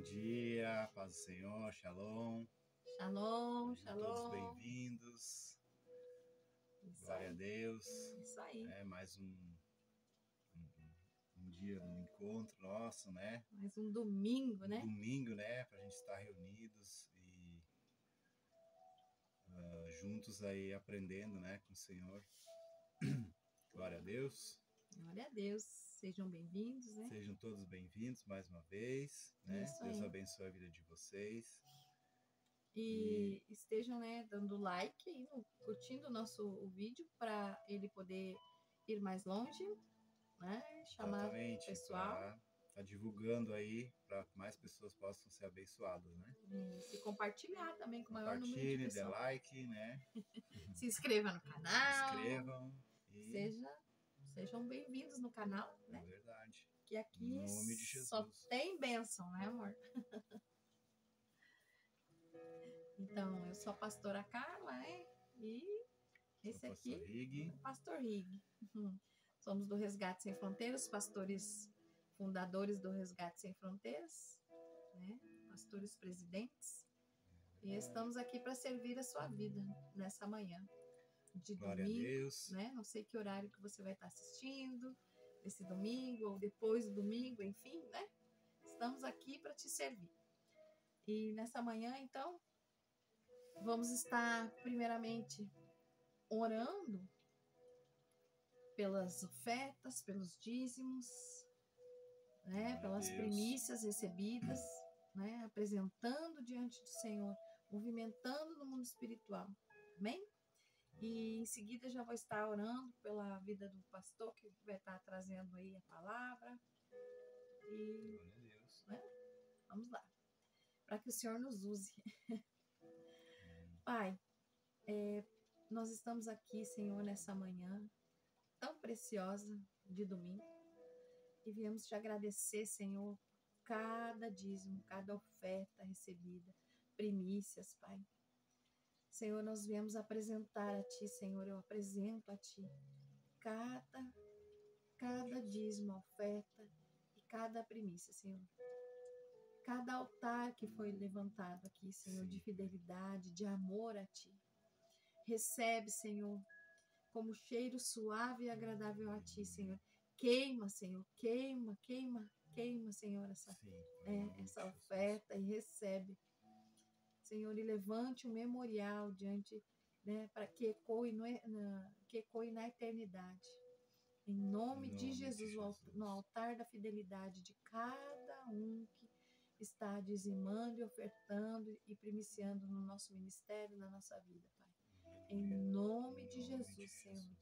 dia, paz do Senhor, shalom. Shalom, Sejam todos shalom. bem-vindos. Isso Glória a aí, Deus. isso aí. Mais um dia do encontro nosso, né? Mais um domingo, né? Domingo, né? Pra gente estar reunidos e juntos aí aprendendo, né? Com o Senhor. Glória a Deus. Glória a Deus. Sejam bem-vindos, né? Sejam todos bem-vindos mais uma vez, né? Isso Deus aí. abençoe a vida de vocês. E estejam, né, dando like e curtindo o vídeo para ele poder ir mais longe, né? Chamar o pessoal. Tá divulgando aí para que mais pessoas possam ser abençoadas, né? E compartilhar também com o maior número de Compartilhe, dê pessoas. like, né? Se inscreva no canal. Se inscrevam e Sejam bem-vindos no canal, né? É verdade. Que aqui Em nome de só Jesus. tem bênção, né, amor? Então, eu sou a pastora Carla, né? E esse aqui é o pastor Rig. Somos do Resgate Sem Fronteiras, pastores fundadores do Resgate Sem Fronteiras, né? Pastores presidentes. E estamos aqui para servir a sua vida nessa manhã de Glória domingo, a Deus. né? Não sei que horário que você vai estar assistindo, esse domingo ou depois do domingo, enfim, né? Estamos aqui para te servir. E nessa manhã, então, vamos estar primeiramente orando pelas ofertas, pelos dízimos, né? Pelas primícias recebidas, né? Apresentando diante do Senhor, movimentando no mundo espiritual. Amém? E em seguida já vou estar orando pela vida do pastor que vai estar trazendo aí a palavra. E Glória a Deus. Né? Vamos lá. Para que o Senhor nos use. Pai, nós estamos aqui, Senhor, nessa manhã tão preciosa de domingo e viemos te agradecer, Senhor, cada dízimo, cada oferta recebida, primícias, Pai. Senhor, nós viemos apresentar a Ti, Senhor, eu apresento a Ti cada dízimo, oferta e cada primícia, Senhor. Cada altar que foi levantado aqui, Senhor, de fidelidade, de amor a Ti. Recebe, Senhor, como cheiro suave e agradável a Ti, Senhor. Queima, Senhor, queima, Senhor, essa oferta e recebe. Senhor, e levante um memorial diante, né, para que ecoe na eternidade. Em nome de Jesus, no altar da fidelidade de cada um que está dizimando e ofertando e primiciando no nosso ministério, na nossa vida, Pai. Em nome de Jesus, Senhor.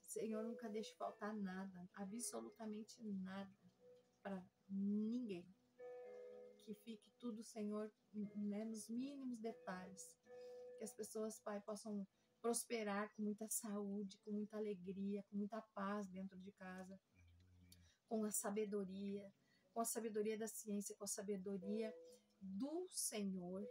Senhor, nunca deixe faltar nada, absolutamente nada, para ninguém. Que fique tudo, Senhor, né, nos mínimos detalhes. Que as pessoas, Pai, possam prosperar com muita saúde, com muita alegria, com muita paz dentro de casa. Com a sabedoria da ciência, com a sabedoria do Senhor,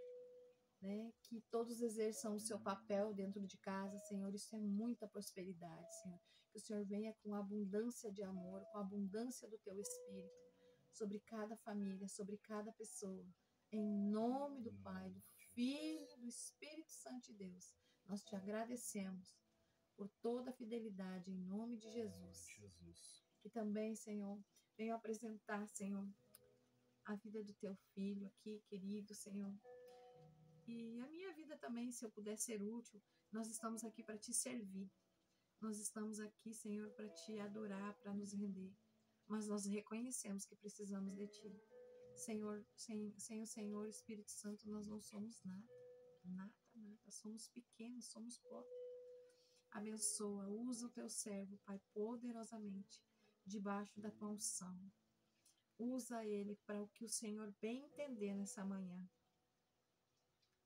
né? Que todos exerçam o seu papel dentro de casa, Senhor. Isso é muita prosperidade, Senhor. Que o Senhor venha com abundância de amor, com abundância do teu Espírito sobre cada família, sobre cada pessoa. Em nome do Pai, do Filho, do Espírito Santo de Deus, nós te agradecemos por toda a fidelidade, em nome de Jesus. Que também, Senhor, venho apresentar, Senhor, a vida do teu filho aqui, querido, Senhor. E a minha vida também, se eu puder ser útil, nós estamos aqui para te servir. Nós estamos aqui, Senhor, para te adorar, para nos render. Mas nós reconhecemos que precisamos de ti. Senhor, sem o Senhor, Espírito Santo, nós não somos nada. Nada. Somos pequenos, somos pobres. Abençoa, usa o teu servo, Pai, poderosamente, debaixo da tua unção. Usa ele para o que o Senhor bem entender nessa manhã.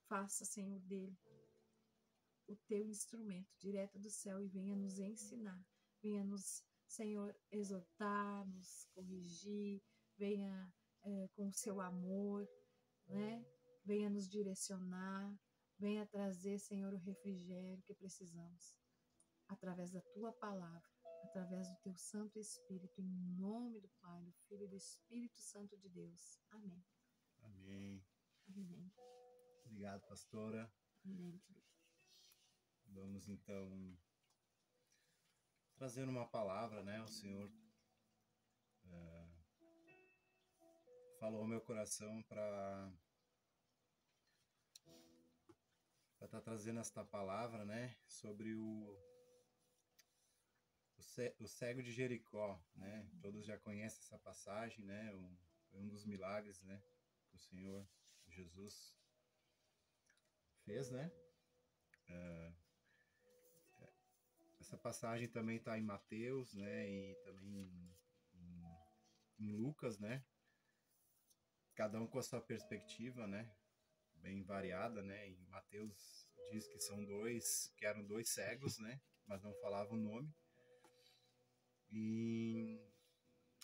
Faça, Senhor, dele o teu instrumento direto do céu e venha nos ensinar. Venha nos, Senhor, exortar, nos corrigir. Venha com o seu amor, né? Venha nos direcionar. Venha trazer, Senhor, o refrigério que precisamos. Através da tua palavra, através do teu Santo Espírito, em nome do Pai, do Filho e do Espírito Santo de Deus. Amém. Amém. Amém. Obrigado, pastora. Amém, querido. Vamos então trazer uma palavra, né? O Senhor falou ao meu coração para estar trazendo esta palavra, né? Sobre o cego de Jericó, né? Todos já conhecem essa passagem, né? Foi um dos milagres, né? Que o Senhor Jesus fez, né? Essa passagem também está em Mateus, né? E também em Lucas, né? Cada um com a sua perspectiva, né? Bem variada, né? Em Mateus diz que eram dois cegos, né? Mas não falavam o nome. E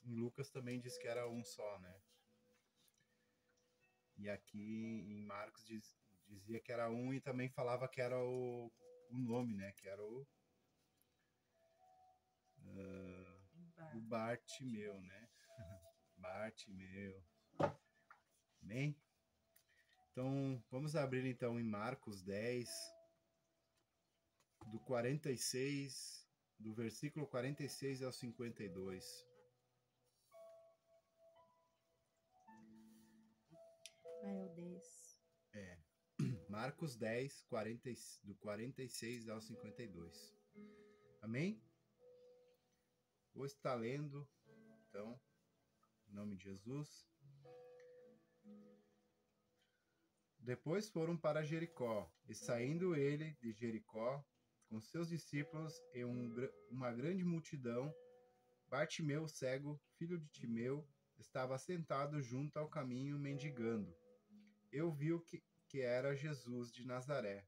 em Lucas também diz que era um só, né? E aqui em Marcos dizia que era um e também falava que era o nome, né? Que era o Bartimeu, né? Bartimeu. Amém? Então, vamos abrir então em Marcos 10, do 46, do versículo 46 ao 52. É o 10. É. Marcos 10, do 46 ao 52. Amém? Vou estar lendo, então, em nome de Jesus. Depois foram para Jericó, e saindo ele de Jericó, com seus discípulos e uma grande multidão, Bartimeu, cego, filho de Timeu, estava sentado junto ao caminho mendigando. Eu vi que era Jesus de Nazaré.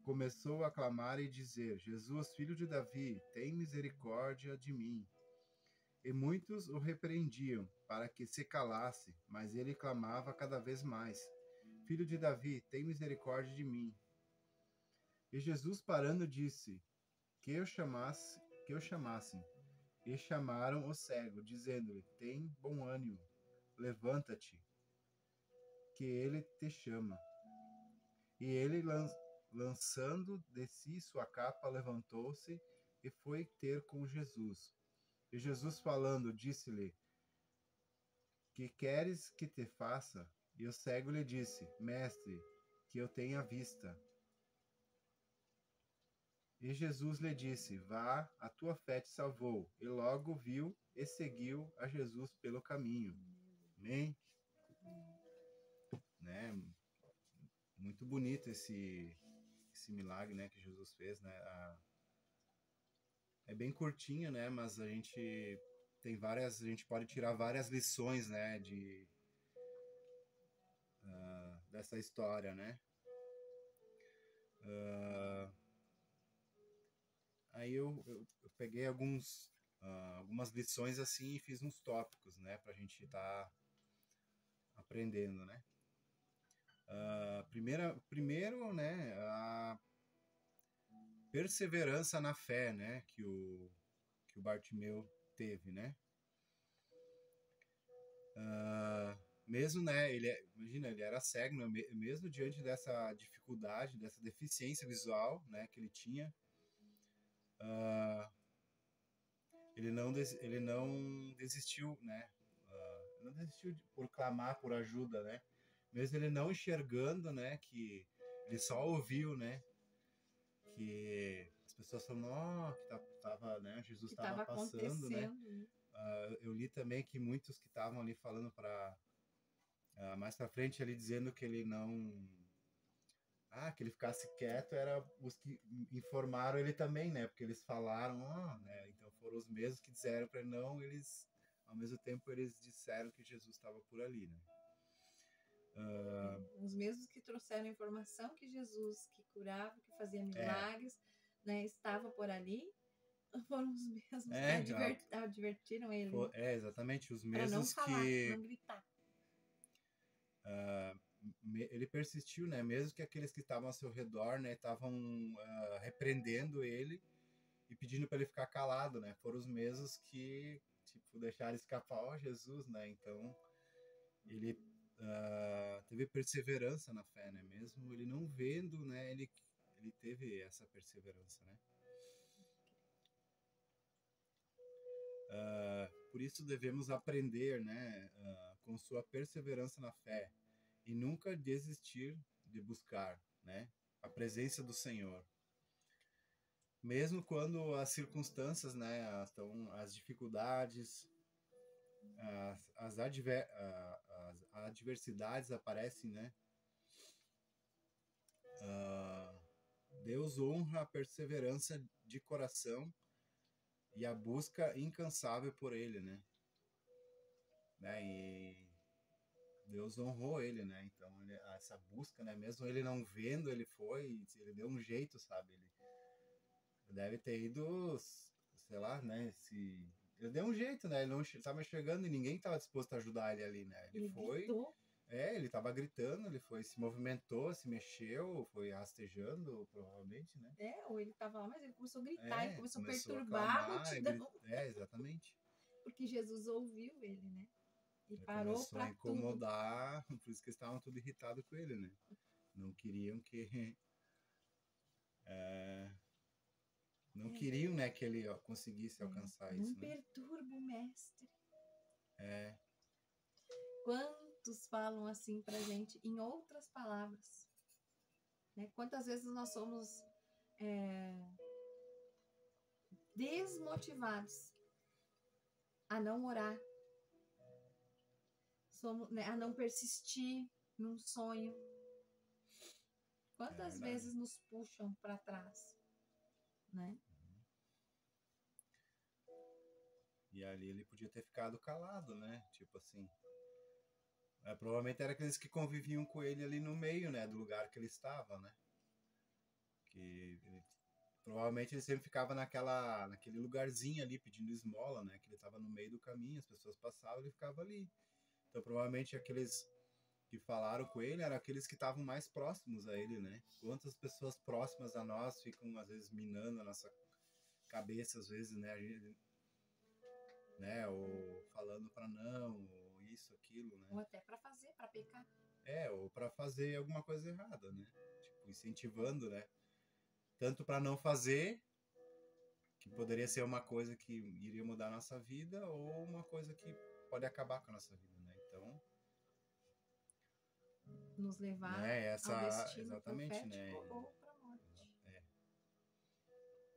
Começou a clamar e dizer: Jesus, filho de Davi, tem misericórdia de mim. E muitos o repreendiam para que se calasse, mas ele clamava cada vez mais: Filho de Davi, tem misericórdia de mim. E Jesus, parando, disse que o chamassem. E chamaram o cego, dizendo-lhe: Tem bom ânimo, levanta-te, que ele te chama. E ele, lançando de si sua capa, levantou-se e foi ter com Jesus. E Jesus, falando, disse-lhe: Que queres que te faça? E o cego lhe disse: Mestre, que eu tenha vista. E Jesus lhe disse: Vá, a tua fé te salvou. E logo viu e seguiu a Jesus pelo caminho. Amém? Né? Muito bonito esse milagre, né, que Jesus fez, né? É bem curtinho, né? Mas a gente pode tirar várias lições, né, dessa história, né? Aí eu peguei algumas lições assim e fiz uns tópicos, né, pra gente estar aprendendo, né? Primeiro, né, a perseverança na fé, né, que o Bartimeu teve, né? Mesmo, né, imagina, ele era cego, né, mesmo diante dessa dificuldade, dessa deficiência visual, né, que ele tinha, ele não desistiu, né? Não desistiu por clamar por ajuda, né? Mesmo ele não enxergando, né, que ele só ouviu, né, que as pessoas falaram, que tava, né, Jesus estava passando, né? Eu li também que muitos que estavam ali falando para mais para frente ali dizendo que ele não que ele ficasse quieto, era os que informaram ele também, né? Porque eles falaram, né? Então foram os mesmos que disseram para ele não, eles ao mesmo tempo eles disseram que Jesus estava por ali, né? Os mesmos que trouxeram a informação que Jesus, que curava, que fazia milagres, né, estava por ali, foram os mesmos que advertiram ele. Exatamente, os mesmos para não falar, que não gritar. Ele persistiu, né? Mesmo que aqueles que estavam ao seu redor, né, estavam repreendendo ele e pedindo para ele ficar calado, né? Foram os mesmos que tipo deixaram escapar Jesus, né? Então ele teve perseverança na fé, né? Mesmo ele não vendo, né? Ele teve essa perseverança, né? Por isso devemos aprender, né? Com sua perseverança na fé e nunca desistir de buscar, né? A presença do Senhor. Mesmo quando as circunstâncias, né? As dificuldades, as adversidades aparecem, né? Deus honra a perseverança de coração e a busca incansável por ele, né? E Deus honrou ele, né? Então, essa busca, né? Mesmo ele não vendo, ele deu um jeito, sabe? Ele deve ter ido, sei lá, né? Ele deu um jeito, né? Ele não estava enxergando e ninguém estava disposto a ajudar ele ali, né? Ele foi... gritou. Ele estava gritando, ele se movimentou, se mexeu, foi rastejando, provavelmente, né? Ou ele estava lá, mas ele começou a gritar, ele começou a perturbar a a multidão. Exatamente. Porque Jesus ouviu ele, né? E Ele parou começou a para tudo. incomodar, por isso que estavam tudo irritados com ele, né? Não queriam que... não queriam, né, que ele conseguisse alcançar isso, Não né? perturba o mestre. É. Quantos falam assim pra gente em outras palavras? Né? Quantas vezes nós somos desmotivados a não orar, né, a não persistir num sonho? Quantas vezes nos puxam para trás, né? E ali ele podia ter ficado calado, né? Tipo assim, provavelmente era aqueles que conviviam com ele ali no meio, né, do lugar que ele estava, né? Provavelmente ele sempre ficava naquele lugarzinho ali pedindo esmola, né? Que ele estava no meio do caminho, as pessoas passavam, ele ficava ali. Então provavelmente aqueles que falaram com ele eram aqueles que estavam mais próximos a ele, né? Quantas pessoas próximas a nós ficam às vezes minando a nossa cabeça, às vezes, né? Ou falando para não, ou isso, aquilo, né? Ou até para fazer, para pecar. Ou para fazer alguma coisa errada, né? Tipo, incentivando, né? Tanto para não fazer, que poderia ser uma coisa que iria mudar a nossa vida, ou uma coisa que pode acabar com a nossa vida, né? Então, nos levar ao destino profético, né? Ou para a morte.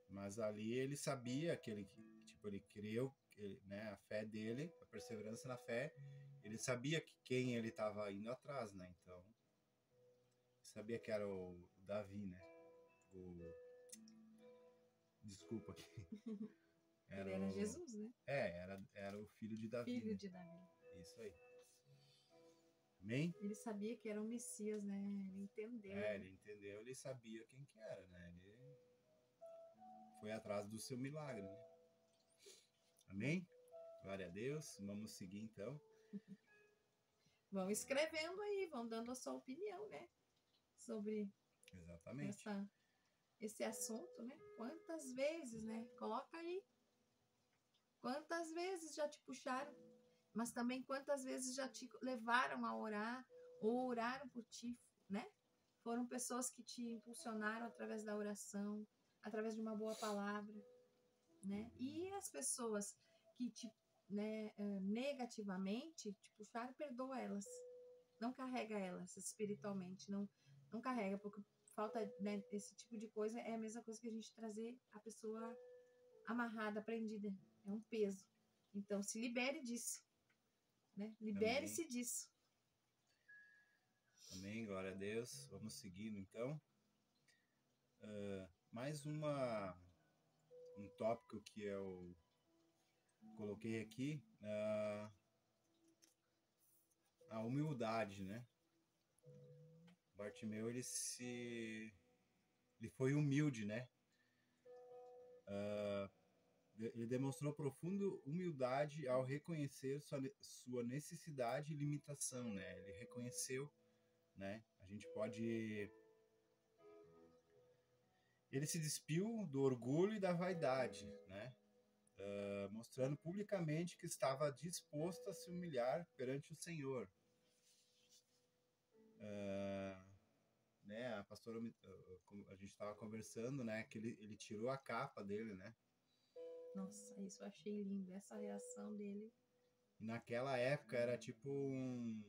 Mas ali ele sabia que ele creu, né, a fé dele, a perseverança na fé, ele sabia quem ele estava indo atrás, né? Então, sabia que era o Davi, né? Desculpa aqui. Ele era Jesus, né? Era o filho de Davi. Filho né? de Davi. Isso aí. Amém? Ele sabia que era o Messias, né? Ele entendeu. Ele entendeu, ele sabia quem que era, né? Ele foi atrás do seu milagre, né? Amém? Glória a Deus. Vamos seguir então. Vão escrevendo aí, vão dando a sua opinião, né? Sobre Exatamente. esse assunto, né? Quantas vezes, né? Coloca aí. Quantas vezes já te puxaram, mas também quantas vezes já te levaram a orar ou oraram por ti, né? Foram pessoas que te impulsionaram através da oração, através de uma boa palavra, né? E as pessoas que te, né, negativamente te puxaram, perdoa elas. Não carrega elas espiritualmente, não carrega, porque falta, né, esse tipo de coisa é a mesma coisa que a gente trazer a pessoa amarrada, prendida, é um peso. Então se libere disso, né? Libere-se disso. Amém, glória a Deus. Vamos seguindo então. Mais um tópico que eu coloquei aqui, a humildade, né? Bartimeu, ele foi humilde, né? Ele demonstrou profunda humildade ao reconhecer sua necessidade e limitação, né? Ele reconheceu, né? A gente pode... Ele se despiu do orgulho e da vaidade, né? Mostrando publicamente que estava disposto a se humilhar perante o Senhor. Né, a pastora, a gente estava conversando, né, que ele tirou a capa dele, né? Nossa, isso eu achei lindo, essa reação dele. E naquela época era tipo um...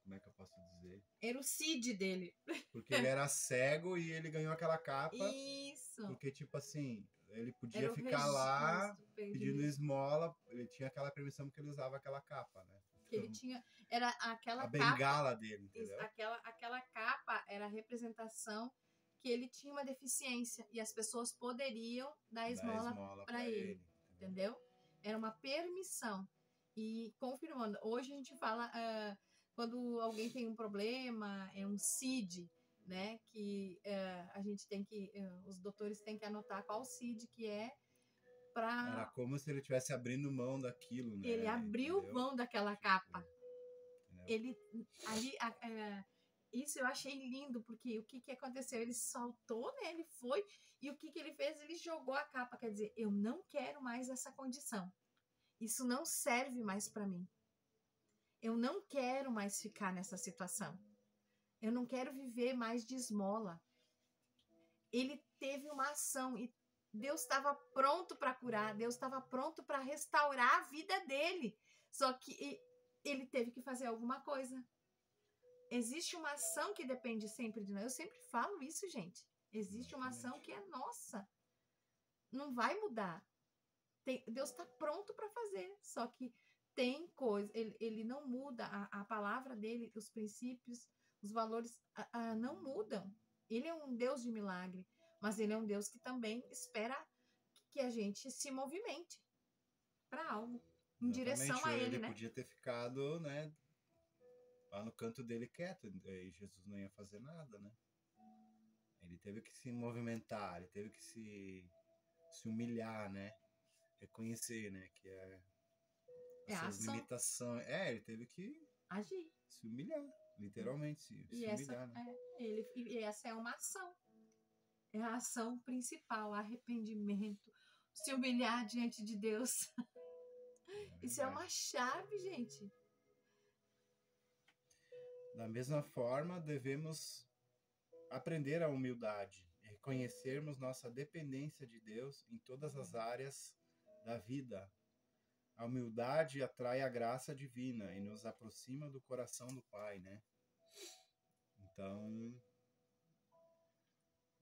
Como é que eu posso dizer? Era o Cid dele. Porque ele era cego e ele ganhou aquela capa Isso. porque, tipo assim, ele podia Era o ficar lá registro pedindo esmola, ele tinha aquela permissão porque ele usava aquela capa, né? que ele tinha. Era aquela A capa. bengala dele, entendeu? Aquela capa era a representação que ele tinha uma deficiência e as pessoas poderiam dar Dá esmola esmola para ele, entendeu? Era uma permissão. E confirmando, hoje a gente fala quando alguém tem um problema, é um CID, né? Que a gente tem que, os doutores têm que anotar qual CID que é para. Era como se ele estivesse abrindo mão daquilo, né? Ele abriu entendeu? mão daquela Tipo, capa. entendeu? Ele ali isso eu achei lindo, porque o que aconteceu? Ele saltou, né? Ele foi, e o que ele fez? Ele jogou a capa, quer dizer, eu não quero mais essa condição. Isso não serve mais para mim. Eu não quero mais ficar nessa situação. Eu não quero viver mais de esmola. Ele teve uma ação e Deus estava pronto para curar, Deus estava pronto para restaurar a vida dele. Só que ele teve que fazer alguma coisa. Existe uma ação que depende sempre de nós. Eu sempre falo isso, gente. Existe uma ação que é nossa. Não vai mudar. Deus está pronto para fazer. Só que tem coisa. Ele não muda. A palavra dele, os princípios, os valores não mudam. Ele é um Deus de milagre. Mas ele é um Deus que também espera que a gente se movimente para algo. Em direção a ele, ele né? podia ter ficado, né, lá no canto dele quieto, e Jesus não ia fazer nada, né? Ele teve que se movimentar, ele teve que se humilhar, né? Reconhecer, né, que as suas limitações. Ele teve que agir, se humilhar, literalmente se humilhar, né? E essa é uma ação. É a ação principal, arrependimento, se humilhar diante de Deus. Isso é uma chave, gente. Da mesma forma, devemos aprender a humildade, reconhecermos nossa dependência de Deus em todas as áreas da vida. A humildade atrai a graça divina e nos aproxima do coração do Pai, né? Então,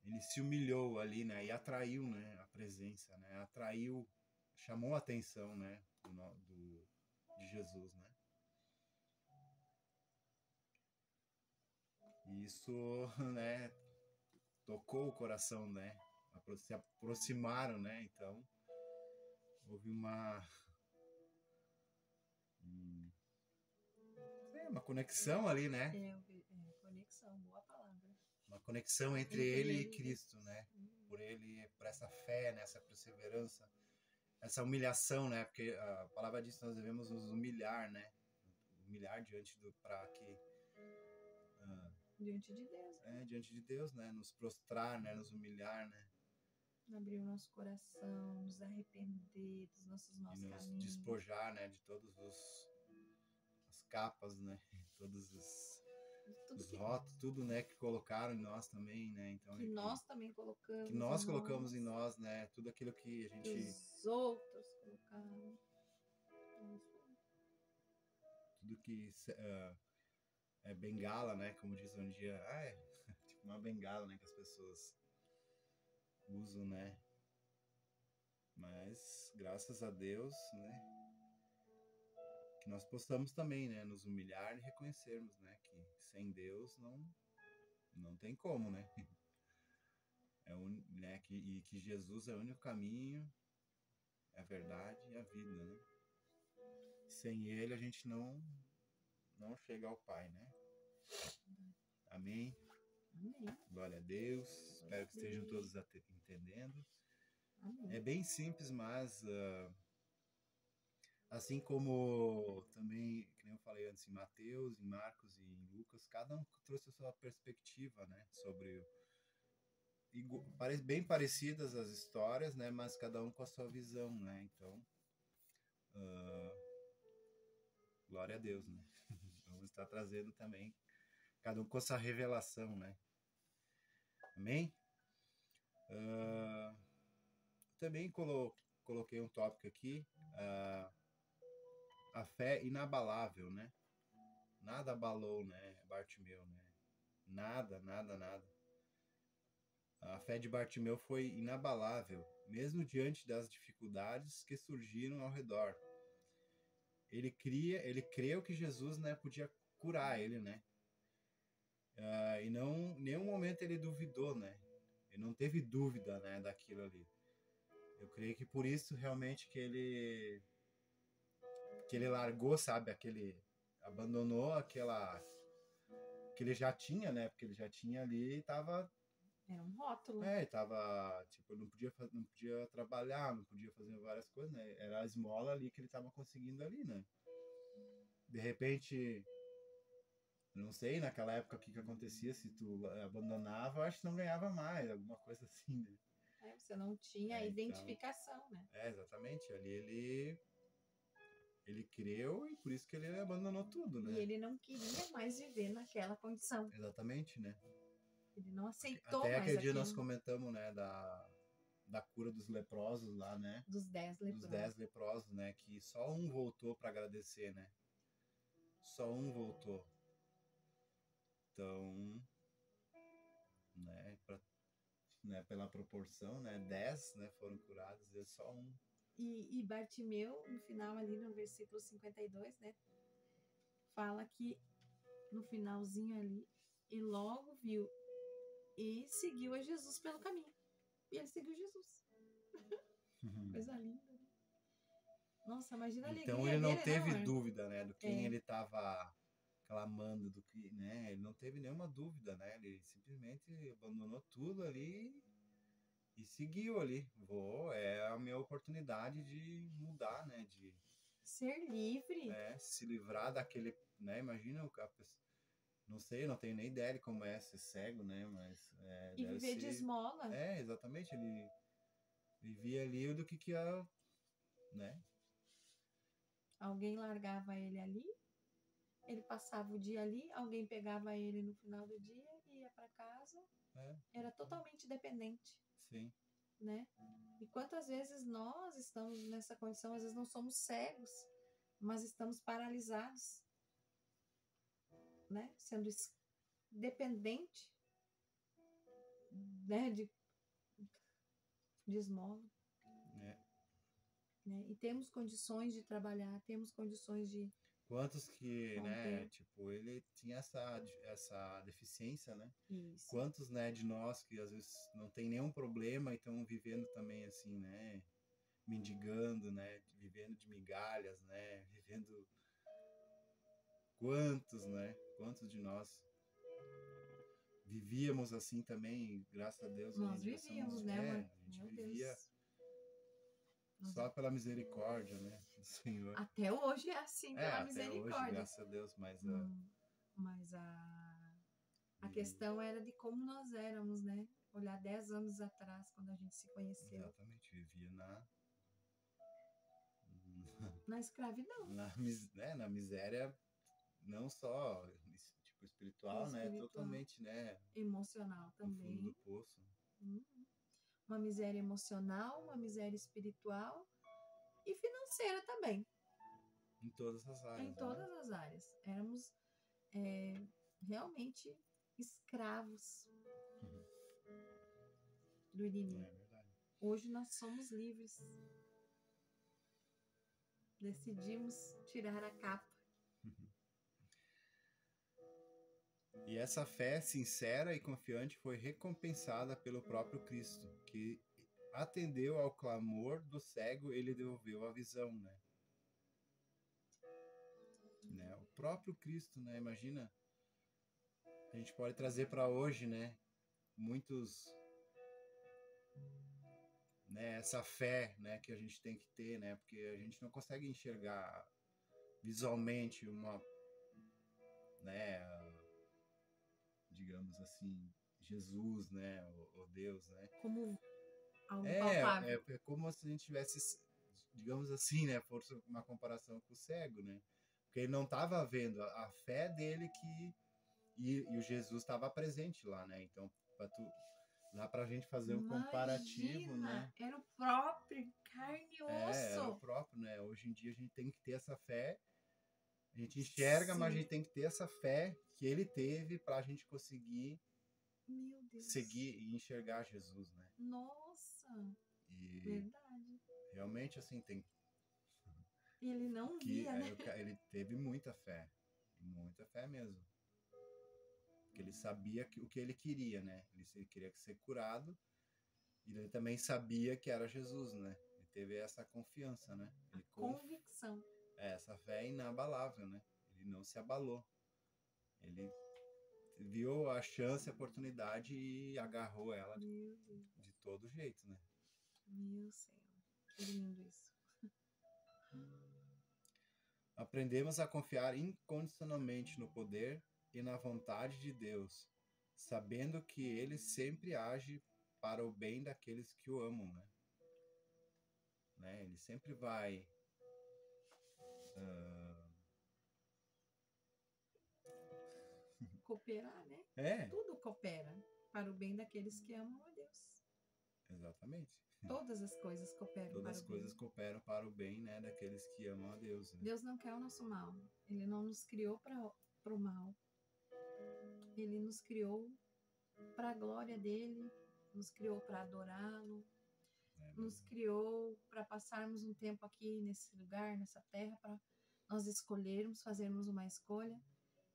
ele se humilhou ali, né? E atraiu, né? A presença, né? Atraiu, chamou a atenção, né? De Jesus, né? E isso, né? Tocou o coração, né? Se aproximaram, né? Então, houve uma conexão ali, né? Conexão, boa palavra. Uma conexão entre ele e Cristo, né? Por essa fé, né? Essa perseverança, essa humilhação, né? Porque a palavra diz que nós devemos nos humilhar, né? Humilhar diante do diante de Deus. Diante de Deus, né? Nos prostrar, né? Nos humilhar, né? Abrir o nosso coração, nos arrepender dos nossos maus caminhos. E nos despojar, né? De todas as capas, né? Todos os rótulos, tudo, né? Que colocaram em nós também, né? Então, que nós também colocamos. Que nós colocamos em nós, né? Tudo aquilo que a gente... Os outros colocaram. Tudo que é bengala, né? Como diz um dia, tipo uma bengala, né? Que as pessoas usam, né? Mas graças a Deus, né? Que nós possamos também, né? Nos humilhar e reconhecermos, né? Que sem Deus não tem como, né? Né? E que Jesus é o único caminho, a verdade e a vida, né? Sem Ele a gente não chega ao Pai, né? Amém? Amém. Glória a Deus. Espero que estejam todos entendendo. Amém. É bem simples, mas assim como também, como eu falei antes, em Mateus, em Marcos e em Lucas, cada um trouxe a sua perspectiva, né? Sobre bem parecidas as histórias, né? Mas cada um com a sua visão, né? Então, glória a Deus, né? Vamos estar trazendo também Cada um com essa revelação, né? Amém? Ah, também coloquei um tópico aqui, a fé inabalável, né? Nada abalou, né, Bartimeu, né? Nada, nada, nada. A fé de Bartimeu foi inabalável, mesmo diante das dificuldades que surgiram ao redor. Ele creu que Jesus, né, podia curar ele, né? E não, em nenhum momento ele duvidou, né? Ele não teve dúvida, né, daquilo ali. Eu creio que por isso realmente que ele largou, sabe, abandonou aquela que ele já tinha, né? Porque ele já tinha ali e tava Era um rótulo. tava, tipo, não podia trabalhar, não podia fazer várias coisas, né? Era a esmola ali que ele tava conseguindo ali, né? De repente, não sei, naquela época o que acontecia, se tu abandonava, eu acho que não ganhava mais, alguma coisa assim, né? Você não tinha Então, identificação, né? Exatamente, ali ele creu e por isso que ele abandonou tudo, né? E ele não queria mais viver naquela condição. Exatamente, né? Ele não aceitou Até mais aquele dia aquilo. nós comentamos, né, da cura dos leprosos lá, né? Dos 10 leprosos. Dos 10 leprosos, né? Que só um voltou para agradecer, né? Só um voltou. Então, né, pela proporção, né? 10, né, foram curados e só um. E Bartimeu, no final ali, no versículo 52, né? Fala que no finalzinho ali, e logo viu e seguiu a Jesus pelo caminho. E ele seguiu Jesus. Coisa linda, né? Nossa, imagina a alegria Então ele não dele, teve né, dúvida, né, do quem ele estava clamando, do que, né? Ele não teve nenhuma dúvida, né? Ele simplesmente abandonou tudo ali e seguiu ali. É a minha oportunidade de mudar, né? De ser livre. Se livrar daquele, né? Imagina a pessoa, não sei, não tenho nem ideia de como é ser cego, né? Mas e viver de esmola. Exatamente. Ele vivia ali do que ia, né? Alguém largava ele ali, ele passava o dia ali, alguém pegava ele no final do dia e ia para casa. Era totalmente dependente. Sim. Né? E quantas vezes nós estamos nessa condição, às vezes não somos cegos, mas estamos paralisados, né? Sendo dependente, né? de esmola. Né? E temos condições de trabalhar, temos condições de... Quantos que, né, tipo, ele tinha essa deficiência, né? Isso. Quantos, né, de nós que às vezes não tem nenhum problema e estão vivendo também assim, né? Mendigando, né? Vivendo de migalhas, né? Vivendo... Quantos, né? Quantos de nós vivíamos assim também, graças a Deus. Nós vivíamos, né? A gente vivia só pela misericórdia, né, do Senhor. Até hoje é assim, pela misericórdia. Até hoje, graças a Deus, mas a questão era de como nós éramos, né? Olhar 10 anos atrás, quando a gente se conheceu. Exatamente, vivia na escravidão. Na miséria, não só tipo espiritual, né? Totalmente, né? Emocional também. No fundo do poço. Uma miséria emocional, uma miséria espiritual e financeira também. Em todas as áreas. Em todas as áreas. Éramos realmente escravos do inimigo. É verdade. Hoje nós somos livres. Decidimos tirar a capa. E essa fé sincera e confiante foi recompensada pelo próprio Cristo, que atendeu ao clamor do cego e lhe devolveu a visão, né? O próprio Cristo, né? Imagina, a gente pode trazer para hoje, né? Muitos, né? Essa fé, né? Que a gente tem que ter, né? Porque a gente não consegue enxergar visualmente uma, né? Digamos assim, Jesus, né? O Deus, né? Como algo palpável. É como se a gente tivesse, digamos assim, né? Fosse uma comparação com o cego, né? Porque ele não estava vendo a fé dele que E o Jesus estava presente lá, né? Então, dá pra gente fazer um comparativo, Imagina, né? era o próprio carne e Era o osso. próprio, né? Hoje em dia a gente tem que ter essa fé. A gente enxerga, mas a Sim. gente tem que ter essa fé que ele teve pra gente conseguir Meu Deus. seguir e enxergar Jesus, né? Nossa, E verdade. realmente, assim, tem Ele não via, né? ele teve muita fé mesmo. Porque ele sabia o que ele queria, né? Ele queria ser curado e ele também sabia que era Jesus, né? Ele teve essa confiança, né? Convicção. Essa fé inabalável, né? Ele não se abalou. Ele viu a chance, a oportunidade e agarrou ela Meu Deus. de todo jeito, né? Meu Senhor. Que lindo isso. Aprendemos a confiar incondicionalmente no poder e na vontade de Deus, sabendo que ele sempre age para o bem daqueles que o amam, né? Ele sempre vai Cooperar, né? É, Tudo coopera para o bem daqueles que amam a Deus. exatamente. Todas as coisas cooperam Todas para as o bem. coisas cooperam para o bem, né, daqueles que amam a Deus, né? Deus não quer o nosso mal. Ele não nos criou para o mal. Ele nos criou para a glória dele, nos criou para adorá-lo, nos criou para passarmos um tempo aqui nesse lugar, nessa terra, para nós escolhermos, fazermos uma escolha.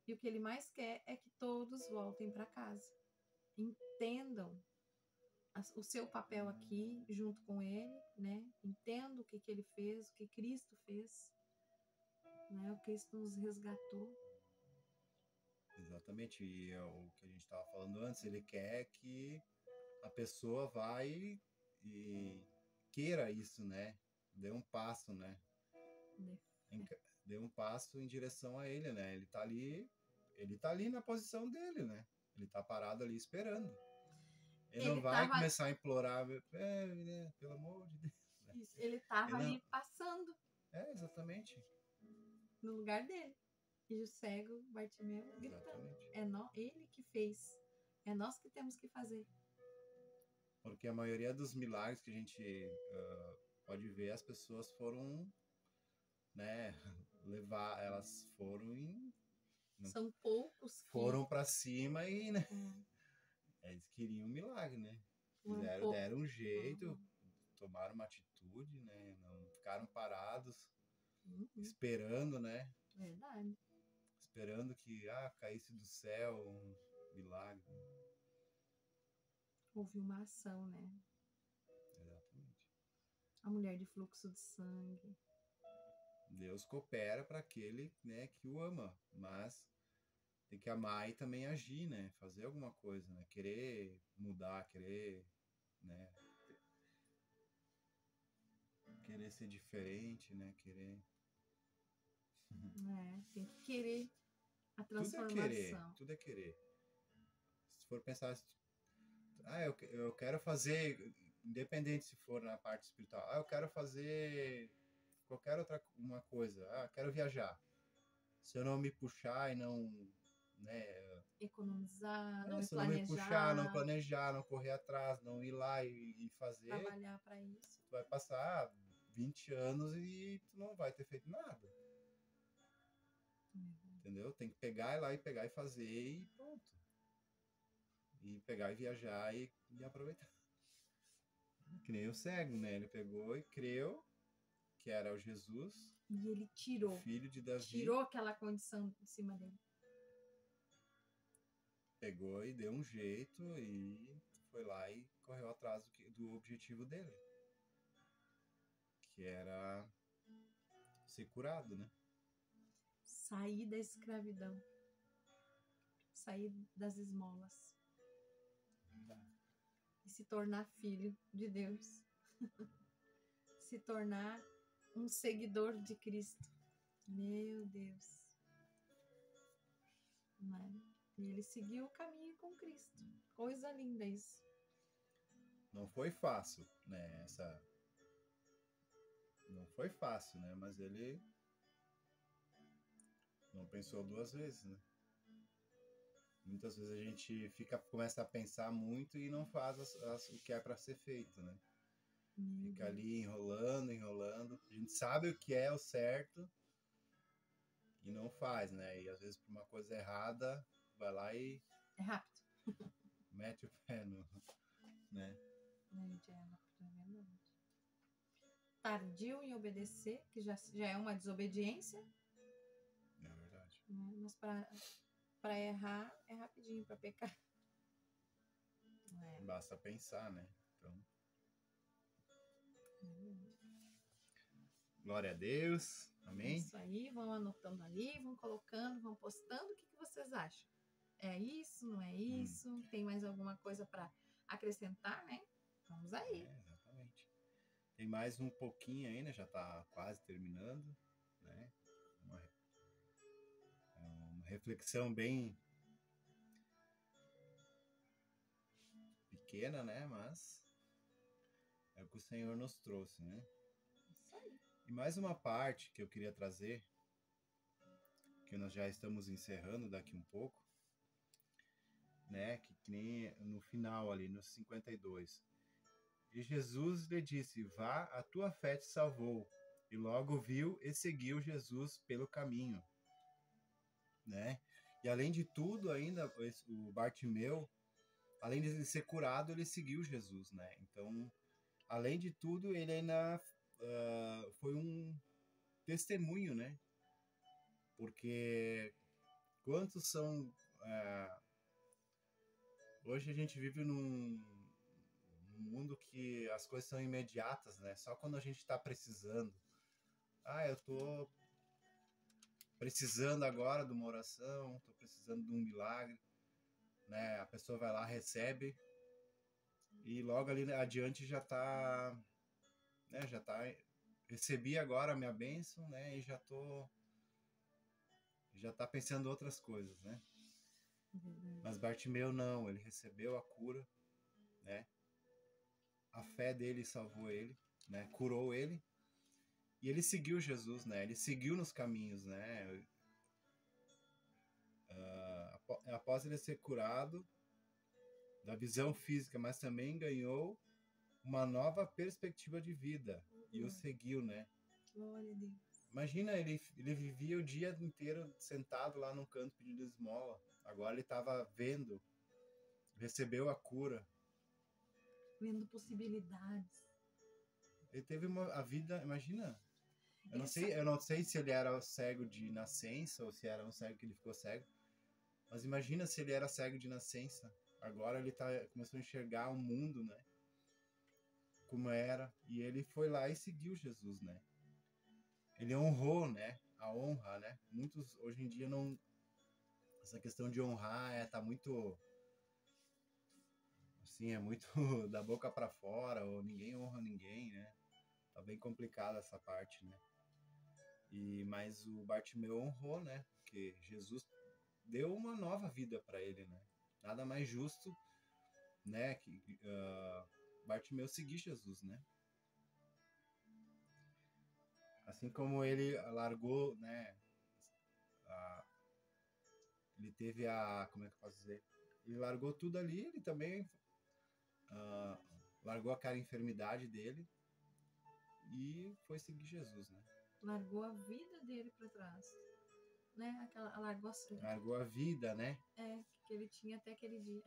E o que ele mais quer é que todos voltem para casa. Entendam o seu papel aqui junto com ele, né? Entendam o que ele fez, o que Cristo fez, né? O Cristo nos resgatou. Exatamente, e é o que a gente estava falando antes, ele quer que a pessoa vá e queira isso, né? Dê um passo, né? Dê um passo em direção a ele, né? Ele tá ali na posição dele, né? Ele tá parado ali esperando. Ele não vai começar a implorar, né? Pelo amor de Deus. Né? Isso, ele estava ali passando. Exatamente. No lugar dele. E o cego Bartimeu gritando. É ele que fez. É nós que temos que fazer. Porque a maioria dos milagres que a gente pode ver, as pessoas foram, né, elas foram São poucos que foram para cima e, né, eles queriam um milagre, né? Deram um jeito, tomaram uma atitude, né? Não ficaram parados, esperando, né? Verdade. Esperando que caísse do céu um milagre. Houve uma ação, né? Exatamente. A mulher de fluxo de sangue. Deus coopera para aquele, né, que o ama, mas tem que amar e também agir, né? Fazer alguma coisa, né? Querer mudar, querer, né? Querer ser diferente, né? Querer. Tem que querer a transformação. Tudo é querer. Se for pensar, eu quero fazer, independente se for na parte espiritual, eu quero fazer qualquer outra uma coisa, quero viajar. Se eu não me puxar e não, né, economizar, não me se eu não me puxar, não planejar, não correr atrás, não ir lá e fazer, trabalhar para isso, tu vai passar 20 anos e tu não vai ter feito nada. Entendeu? Tem que pegar lá e pegar e fazer e pronto. E pegar e viajar e aproveitar. Que nem o cego, né? Ele pegou e creu que era o Jesus. E ele tirou. Filho de Davi. Tirou aquela condição de cima dele. Pegou e deu um jeito e foi lá e correu atrás do objetivo dele. Que era ser curado, né? Sair da escravidão. Sair das esmolas. E se tornar filho de Deus. Se tornar um seguidor de Cristo. Meu Deus. Né? E ele seguiu o caminho com Cristo. Coisa linda isso. Não foi fácil, né? Não foi fácil, né? Mas ele não pensou duas vezes, né? Muitas vezes a gente começa a pensar muito e não faz o que é para ser feito, né? Fica ali enrolando, enrolando. A gente sabe o que é o certo e não faz, né? E às vezes por uma coisa errada, vai lá e É rápido. mete o pé no, né? Gente, é rápido, é verdade. Tardio em obedecer, que já é uma desobediência, É verdade. né? Mas para errar é rapidinho, para pecar. É. Basta pensar, né? Então, glória a Deus. É Amém? isso aí, vão anotando ali, vão colocando, vão postando. O que vocês acham? É isso, não é isso? Tem mais alguma coisa para acrescentar, né? Vamos aí. Exatamente. Tem mais um pouquinho ainda, já está quase terminando, né? Uma reflexão bem pequena, né? Mas é o que o Senhor nos trouxe, né? Isso aí. E mais uma parte que eu queria trazer, que nós já estamos encerrando daqui um pouco, né? Que nem no final ali, no 52. E Jesus lhe disse: vá, a tua fé te salvou. E logo viu e seguiu Jesus pelo caminho, né? E além de tudo, ainda o Bartimeu, além de ser curado, ele seguiu Jesus, né? Então, além de tudo, ele ainda foi um testemunho, né? Porque quantos são hoje a gente vive num mundo que as coisas são imediatas, né? Só quando a gente está precisando. Eu tô precisando agora de uma oração, tô precisando de um milagre, né? A pessoa vai lá, recebe e logo ali adiante já tá, né? Já tá, recebi agora a minha bênção, né? E já tá pensando outras coisas, né? Mas Bartimeu não, ele recebeu a cura, né? A fé dele salvou ele, né? Curou ele. E ele seguiu Jesus, né? Ele seguiu nos caminhos, né? Após ele ser curado da visão física, mas também ganhou uma nova perspectiva de vida e o seguiu, né? Glória a Deus. Imagina, ele vivia o dia inteiro sentado lá num canto pedindo esmola. Agora ele estava vendo, recebeu a cura. Vendo possibilidades. Ele teve a vida, imagina. Eu não sei se ele era cego de nascença ou se era um cego que ele ficou cego. Mas imagina se ele era cego de nascença. Agora ele começou a enxergar o mundo, né? Como era. E ele foi lá e seguiu Jesus, né? Ele honrou, né? A honra, né? Muitos hoje em dia não... Essa questão de honrar tá muito... Assim, é muito da boca para fora, ou ninguém honra ninguém, né? Tá bem complicada essa parte, né? Mas o Bartimeu honrou, né? Porque Jesus deu uma nova vida para ele, né? Nada mais justo, né? Que Bartimeu seguir Jesus, né? Assim como ele largou, né? Ele teve como é que eu posso dizer? Ele largou tudo ali, ele também largou aquela enfermidade dele e foi seguir Jesus, né? Largou a vida dele para trás, né? Largou a vida, né? Que ele tinha até aquele dia.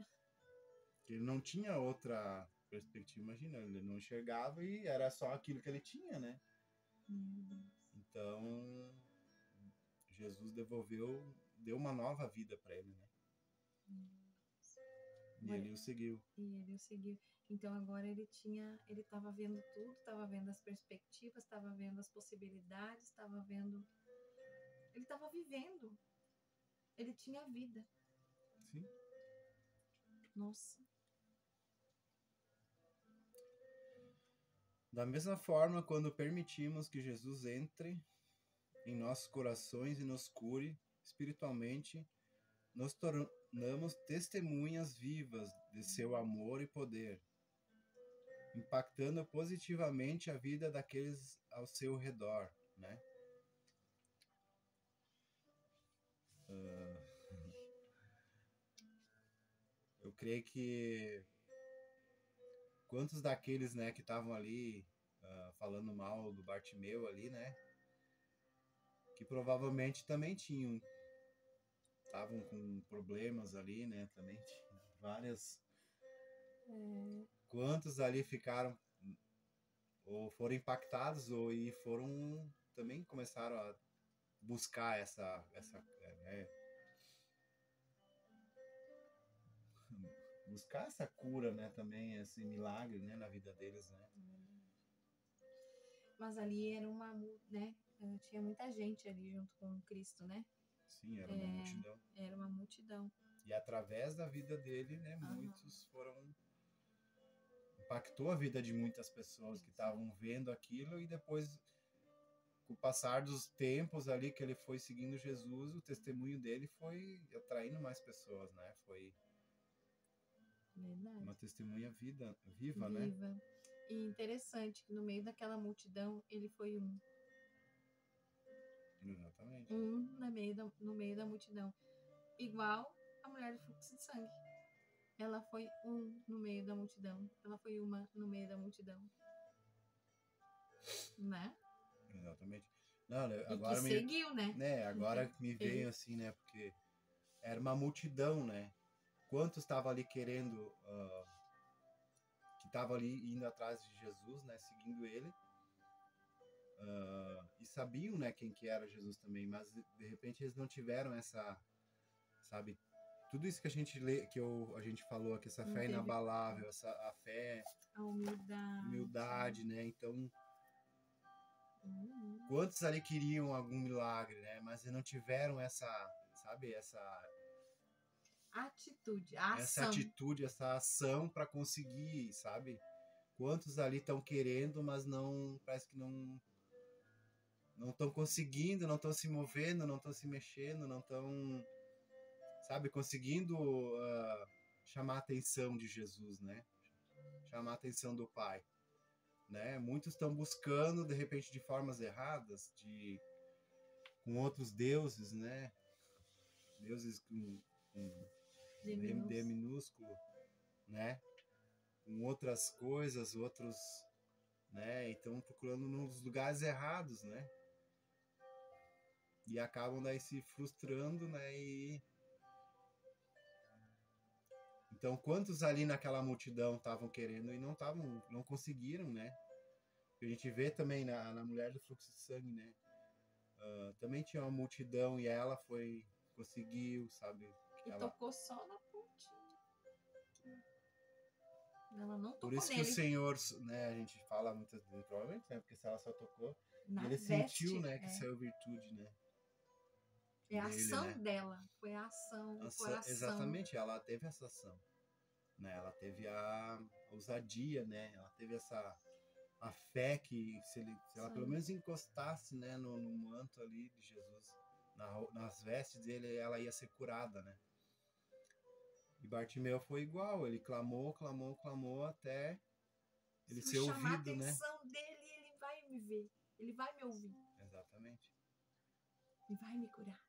Ele não tinha outra perspectiva, imagina, ele não enxergava e era só aquilo que ele tinha, né? Então, Jesus deu uma nova vida para ele, né? E ele o seguiu. Então agora ele estava vendo tudo, estava vendo as perspectivas, estava vendo as possibilidades, ele estava vivendo. Ele tinha vida. Sim. Nossa. Da mesma forma, quando permitimos que Jesus entre em nossos corações e nos cure espiritualmente, nos tornamos testemunhas vivas de seu amor e poder, impactando positivamente a vida daqueles ao seu redor, né? creio que quantos daqueles, né, que estavam ali falando mal do Bartimeu ali, né, que provavelmente também estavam com problemas ali, né, também tinha várias. Quantos ali ficaram ou foram impactados e foram também começaram a buscar buscar essa cura, né, também esse milagre, né, na vida deles, né? Mas ali era né? Tinha muita gente ali junto com Cristo, né? Sim, era uma multidão. Era uma multidão. E através da vida dele, né, muitos foram impactou a vida de muitas pessoas que estavam vendo aquilo e depois com o passar dos tempos ali que ele foi seguindo Jesus, o testemunho dele foi atraindo mais pessoas, né? Foi Verdade. uma testemunha viva, né? E interessante que no meio daquela multidão ele foi um. Exatamente. No meio da multidão. Igual a mulher do fluxo de sangue. Ela foi um no meio da multidão. Ela foi uma no meio da multidão. Né? Exatamente. Não, agora e que seguiu, né? Agora me veio assim, né? Porque era uma multidão, né? Quantos estavam ali querendo, que estavam ali indo atrás de Jesus, né? Seguindo ele. E sabiam, né, quem que era Jesus também, mas de repente eles não tiveram essa, sabe, tudo isso que a gente lê, a gente falou aqui, essa fé inabalável, a fé, a humildade, né? Então, quantos ali queriam algum milagre, né? Mas não tiveram essa, sabe, essa atitude, essa ação para conseguir, sabe? Quantos ali estão querendo, mas não, parece que não estão conseguindo, não estão se movendo, não estão se mexendo, não estão, sabe, conseguindo chamar a atenção de Jesus, né? Chamar a atenção do Pai, né? Muitos estão buscando, de repente, de formas erradas, com outros deuses, né? Deuses com D minúsculo, né? Com outras coisas, né? Então procurando nos lugares errados, né? E acabam daí se frustrando, né? Então, quantos ali naquela multidão estavam querendo e não conseguiram, né? A gente vê também na mulher do fluxo de sangue, né? Também tinha uma multidão e ela conseguiu, sabe? Tocou só na pontinha. Ela não tocou Por isso nele. que o Senhor, né? A gente fala muitas vezes, provavelmente, né? Porque se ela só tocou, ele sentiu, né? Que saiu virtude, né? É a ação dela, foi a ação, o coração. Exatamente, ela teve essa ação, né? Ela teve a ousadia, né? Ela teve a fé que se ela pelo menos encostasse, né, no manto ali de Jesus, nas vestes dele, ela ia ser curada, né? E Bartimeu foi igual, ele clamou até ele ser ouvido, né? Se chamar a atenção dele, ele vai me ver, ele vai me ouvir. Exatamente. E vai me curar.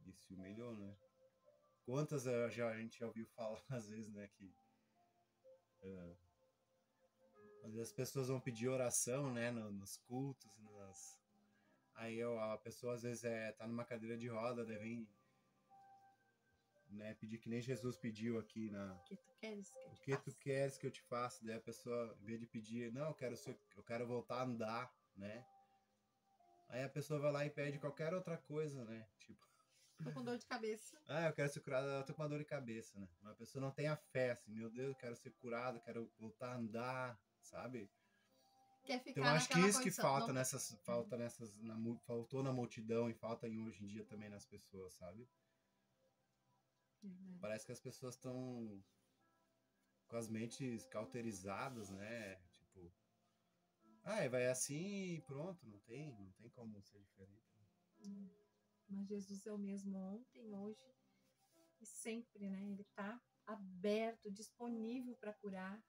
E se humilhou, né? Quantas a gente já ouviu falar, às vezes, né, que às vezes as pessoas vão pedir oração, né, nos cultos, aí a pessoa às vezes tá numa cadeira de roda, daí vem, né, pedir que nem Jesus pediu aqui o que tu queres que eu te faça? Daí a pessoa, em vez de pedir, não, eu quero voltar a andar, né? Aí a pessoa vai lá e pede qualquer outra coisa, né? Tipo, tô com dor de cabeça. Eu quero ser curado, eu tô com uma dor de cabeça, né? Mas a pessoa não tem a fé, assim, meu Deus, eu quero ser curado, quero voltar a andar, sabe? Quer ficar então acho que isso condição. Que faltou na multidão e falta hoje em dia também nas pessoas, sabe? Parece que as pessoas estão com as mentes cauterizadas, né? Tipo, vai assim e pronto, não tem como ser diferente. Mas Jesus é o mesmo ontem, hoje e sempre, né? Ele tá aberto, disponível para curar.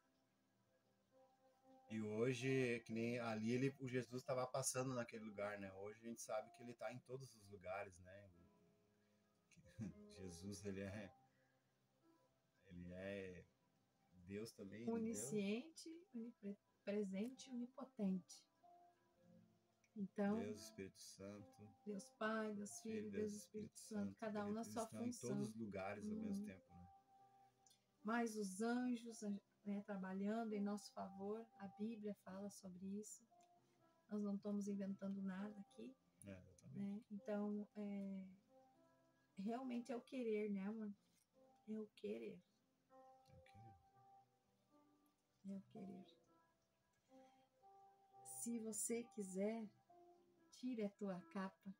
E hoje, que nem ali, o Jesus estava passando naquele lugar, né? Hoje a gente sabe que ele está em todos os lugares, né? Jesus, ele é é Deus também, Deus, Onisciente, onipresente, onipotente. Então, Deus, Espírito Santo, Deus Pai, Deus Filho, Deus Espírito Santo, cada um na eles sua estão em função. todos os lugares ao mesmo tempo, né? Mas os anjos, né, trabalhando em nosso favor, a Bíblia fala sobre isso. Nós não estamos inventando nada aqui, né? Então, realmente é o querer, né, amor? É o querer. É o querer. Se você quiser, tire a tua capa,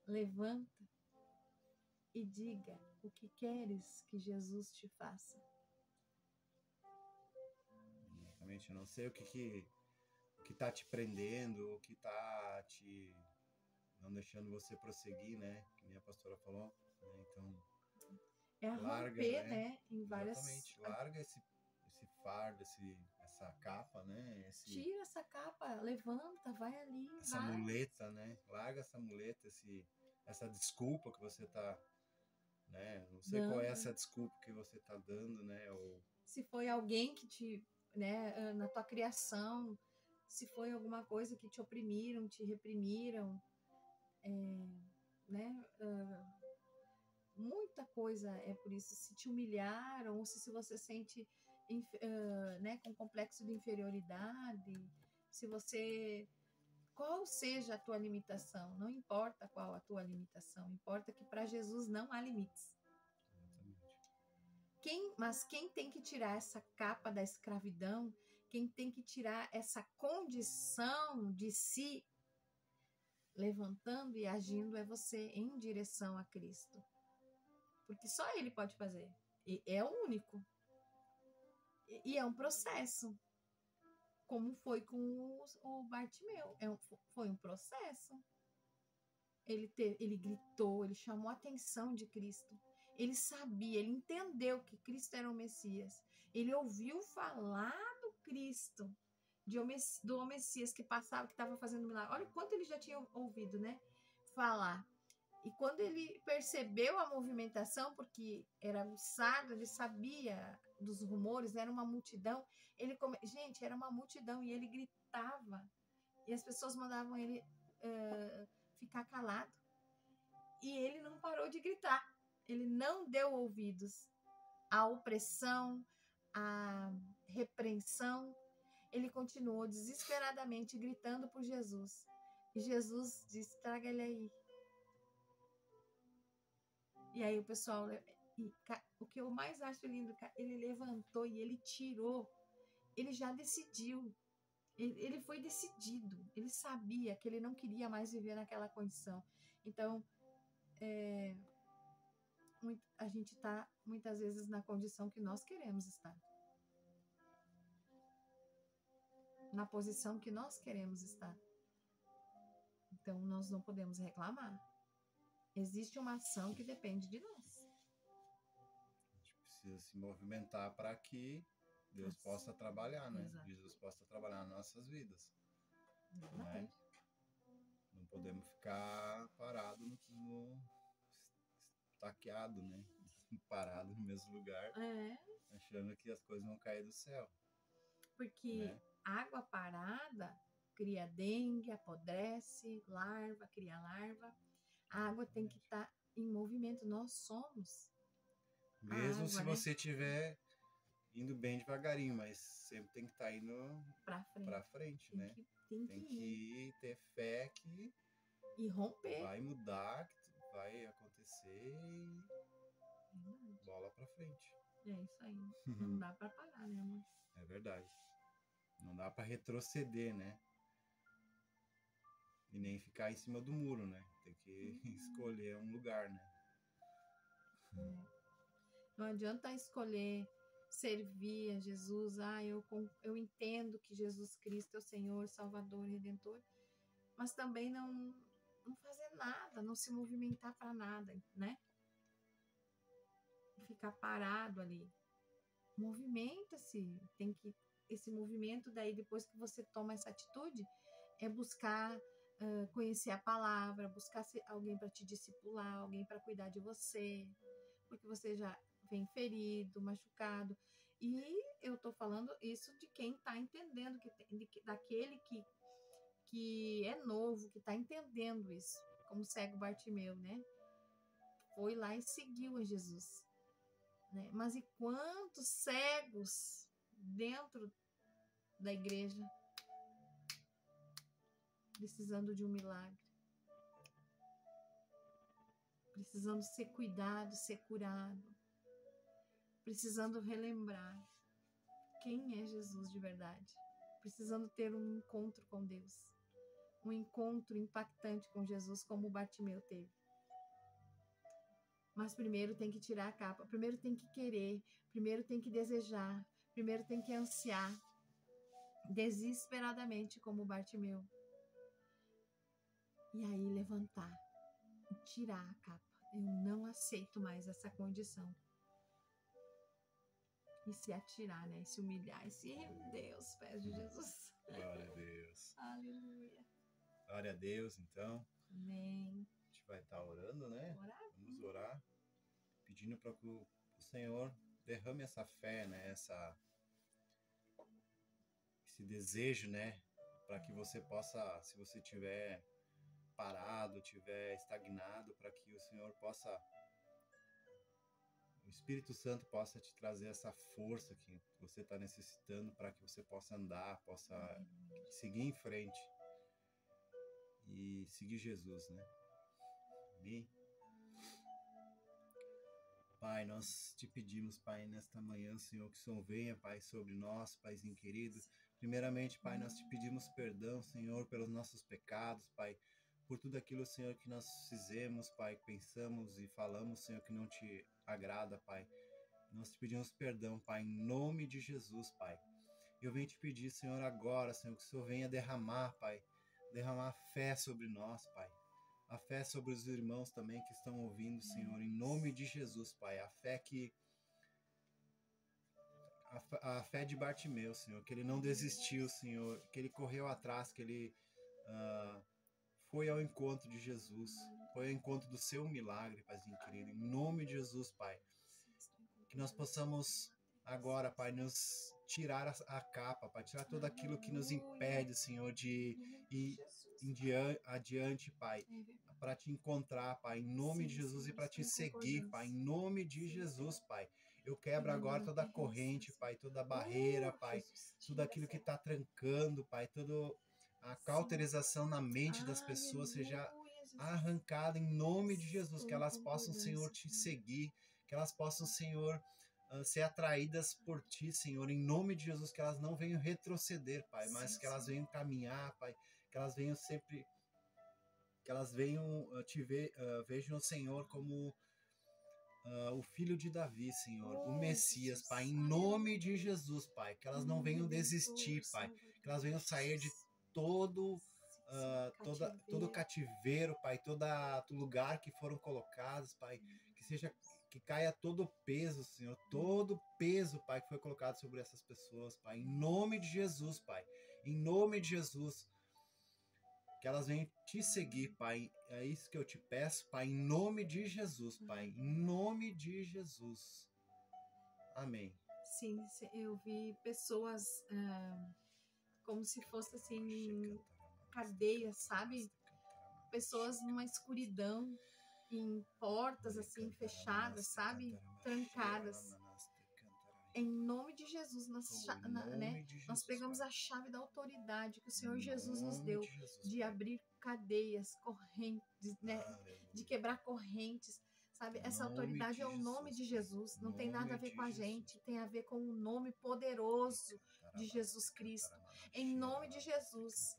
levanta e diga o que queres que Jesus te faça. Exatamente, eu não sei o que tá te prendendo, o que tá te não deixando você prosseguir, né? Que nem a pastora falou, né? Então, é larga, romper, né? Em várias... Exatamente, larga esse fardo, essa capa, né? Tira essa capa, levanta, vai ali, essa muleta, né? Larga essa muleta, essa desculpa que você tá, né? Não sei qual é essa desculpa que você tá dando, né? Ou... Se foi alguém que te, né, na tua criação, se foi alguma coisa que te oprimiram, te reprimiram, né? Muita coisa é por isso. Se te humilharam, ou se você sente, né, com complexo de inferioridade, se você... Qual seja a tua limitação, não importa qual a tua limitação, importa que para Jesus não há limites. Mas quem tem que tirar essa capa da escravidão, quem tem que tirar essa condição de si, levantando e agindo, é você em direção a Cristo. Porque só Ele pode fazer. E é o único. E é um processo. Como foi com o Bartimeu. Foi um processo. Ele gritou, ele chamou a atenção de Cristo. Ele sabia, ele entendeu que Cristo era o Messias. Ele ouviu falar do Cristo, do Messias que passava, que estava fazendo milagre. Olha quanto ele já tinha ouvido, né? Falar. E quando ele percebeu a movimentação, porque era aguçado, ele sabia dos rumores, era uma multidão. Gente, era uma multidão e ele gritava. E as pessoas mandavam ele ficar calado. E ele não parou de gritar. Ele não deu ouvidos à opressão, à repreensão. Ele continuou desesperadamente gritando por Jesus. E Jesus disse: traga ele aí. E aí o pessoal... o que eu mais acho lindo, ele levantou e ele tirou. Ele já decidiu. Ele foi decidido. Ele sabia que ele não queria mais viver naquela condição. Então, a gente está muitas vezes na condição que nós queremos estar. Na posição que nós queremos estar. Então, nós não podemos reclamar. Existe uma ação que depende de nós. A gente precisa se movimentar para que Deus possa trabalhar, né? Exato. Jesus possa trabalhar nas nossas vidas. Né? Não podemos ficar parado estaqueado, né? Parado no mesmo lugar, achando que as coisas vão cair do céu. Porque água parada cria dengue, apodrece, cria larva. A água tem que estar em movimento. Nós somos mesmo se você estiver indo bem devagarinho, mas sempre tem que estar indo pra frente, né? Tem que ter fé que e romper. Vai mudar, que vai acontecer e bola pra frente. É isso aí. Não dá pra parar, né, amor? É verdade. Não dá pra retroceder, né? E nem ficar em cima do muro, né? Tem que escolher um lugar, né? Não adianta escolher servir a Jesus. Eu entendo que Jesus Cristo é o Senhor, Salvador, Redentor, mas também não fazer nada, não se movimentar para nada, né? Ficar parado ali. Movimenta-se. Esse movimento, daí depois que você toma essa atitude, é buscar conhecer a palavra, buscar alguém para te discipular, alguém para cuidar de você, porque você já vem ferido, machucado. E eu tô falando isso de quem tá entendendo, daquele que é novo, que tá entendendo isso, como o cego Bartimeu, né? Foi lá e seguiu a Jesus, né? Mas e quantos cegos dentro da igreja precisando de um milagre, precisando ser cuidado, ser curado, precisando relembrar quem é Jesus de verdade, precisando ter um encontro com Deus, um encontro impactante com Jesus como o Bartimeu teve. Mas primeiro tem que tirar a capa, primeiro tem que querer, primeiro tem que desejar, primeiro tem que ansiar desesperadamente como o Bartimeu. E aí levantar e tirar a capa. Eu não aceito mais essa condição. E se atirar, né? E se humilhar e se render aos pés de Jesus. Glória a Deus. Aleluia. Glória a Deus, então. Amém. A gente vai estar orando, né? Orar? Vamos orar, pedindo para que o Senhor derrame essa fé, né? Esse desejo, né? Para que você possa, se você tiver parado, tiver estagnado, para que o Senhor possa, o Espírito Santo possa te trazer essa força que você está necessitando para que você possa andar, possa seguir em frente e seguir Jesus, né? Amém? Pai, nós te pedimos, Pai, nesta manhã, Senhor, que o Senhor venha, Pai, sobre nós, Paizinho querido. Primeiramente, Pai, nós te pedimos perdão, Senhor, pelos nossos pecados, Pai, por tudo aquilo, Senhor, que nós fizemos, Pai, pensamos e falamos, Senhor, que não te agrada, Pai. Nós te pedimos perdão, Pai, em nome de Jesus, Pai. Eu venho te pedir, Senhor, agora, Senhor, que o Senhor venha derramar, Pai, derramar fé sobre nós, Pai. A fé sobre os irmãos também que estão ouvindo, Senhor, em nome de Jesus, Pai. A fé que... A fé de Bartimeu, Senhor, que ele não desistiu, Senhor, que ele correu atrás, que ele foi ao encontro de Jesus, foi ao encontro do seu milagre, Paizinho querido, em nome de Jesus, Pai. Que nós possamos agora, Pai, nos tirar a capa, Pai, tirar tudo aquilo que nos impede, Senhor, de ir adiante, Pai, para te encontrar, Pai, em nome de Jesus, e para te seguir, Pai, em nome de Jesus, Pai. Eu quebro agora toda a corrente, Pai, toda a barreira, Pai, tudo aquilo que está trancando, Pai, toda a cauterização na mente das pessoas seja arrancada em nome de Jesus, que elas possam, Senhor, te seguir, que elas possam, Senhor, ser atraídas por ti, Senhor, em nome de Jesus, que elas não venham retroceder, Pai, mas que elas venham caminhar, Pai, que elas venham sempre, que elas venham te ver, vejam o Senhor como o filho de Davi, Senhor, o Messias, Pai, em nome de Jesus, Pai, que elas não venham desistir, Pai, que elas venham sair de todo cativeiro, Pai, todo lugar que foram colocados, Pai, que caia todo o peso, Senhor, todo o peso, Pai, que foi colocado sobre essas pessoas, Pai, em nome de Jesus, Pai, em nome de Jesus, que elas venham te seguir, Pai, é isso que eu te peço, Pai, em nome de Jesus, Pai, em nome de Jesus, amém. Sim, eu vi pessoas como se fosse assim, cadeias, sabe? Pessoas numa escuridão, em portas assim fechadas, sabe? Trancadas. Em nome de Jesus, nós pegamos a chave da autoridade que o Senhor Jesus nos deu de abrir cadeias, correntes, né? De quebrar correntes, sabe? Essa autoridade é o nome de Jesus, não tem nada a ver com a gente, tem a ver com o nome poderoso de Jesus Cristo. Em nome de Jesus,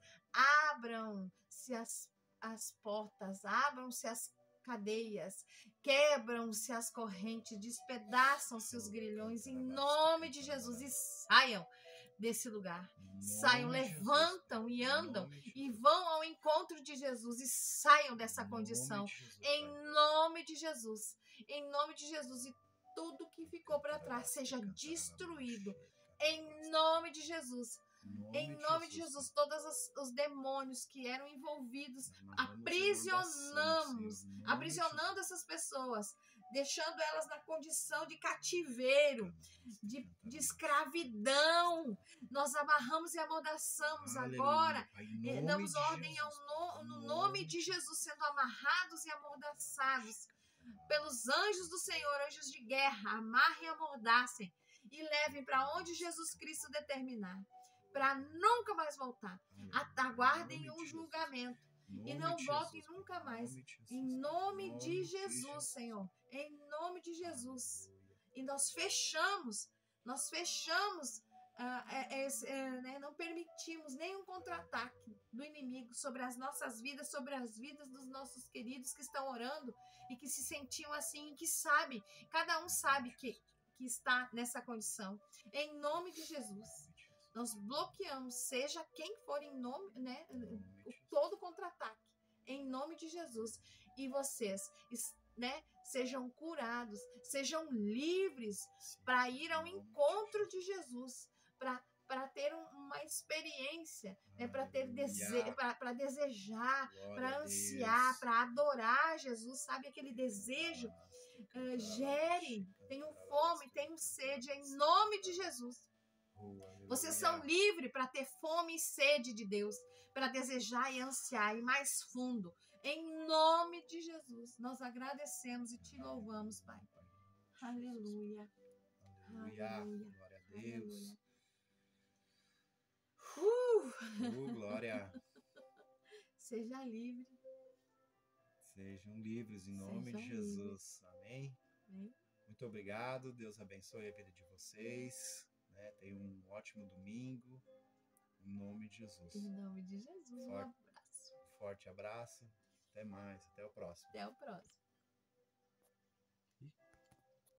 abram-se as portas, abram-se as cadeias, quebram-se as correntes, despedaçam-se os grilhões em nome de Jesus e saiam desse lugar. Saiam, levantam e andam e vão ao encontro de Jesus e saiam dessa condição. Em nome de Jesus. Em nome de Jesus. E tudo que ficou para trás seja destruído. Em nome de Jesus. Em nome de Jesus, todos os demônios que eram envolvidos, aprisionando essas pessoas deixando elas na condição de cativeiro, de escravidão. Nós amarramos e amordaçamos agora, damos ordem no nome de Jesus, sendo amarrados e amordaçados pelos anjos do Senhor, anjos de guerra, amarrem e amordacem e levem para onde Jesus Cristo determinar, para nunca mais voltar. Aguardem o julgamento e não voltem nunca mais. Em nome de Jesus, Senhor, em nome de Jesus. E nós fechamos, não permitimos nenhum contra-ataque do inimigo sobre as nossas vidas, sobre as vidas dos nossos queridos que estão orando e que se sentiam assim, e que sabe, cada um sabe que está nessa condição. Em nome de Jesus, nós bloqueamos, seja quem for, em nome, todo contra-ataque, em nome de Jesus. E vocês, sejam curados, sejam livres para ir ao encontro de Jesus, para ter uma experiência, para ter para desejar, para ansiar, para adorar Jesus, sabe? Aquele desejo, gerem, tenham fome, tenham sede, em nome de Jesus. Vocês são livres para ter fome e sede de Deus, para desejar e ansiar, e mais fundo. Em nome de Jesus, nós agradecemos e te louvamos, Pai. Aleluia. Aleluia. Glória a Deus. Glória. Seja livre. Sejam livres em nome de Jesus. Amém. Muito obrigado. Deus abençoe a vida de vocês. Tenham um ótimo domingo. Em nome de Jesus. Em nome de Jesus. Um abraço. Forte abraço. Até mais. Até o próximo. Até o próximo.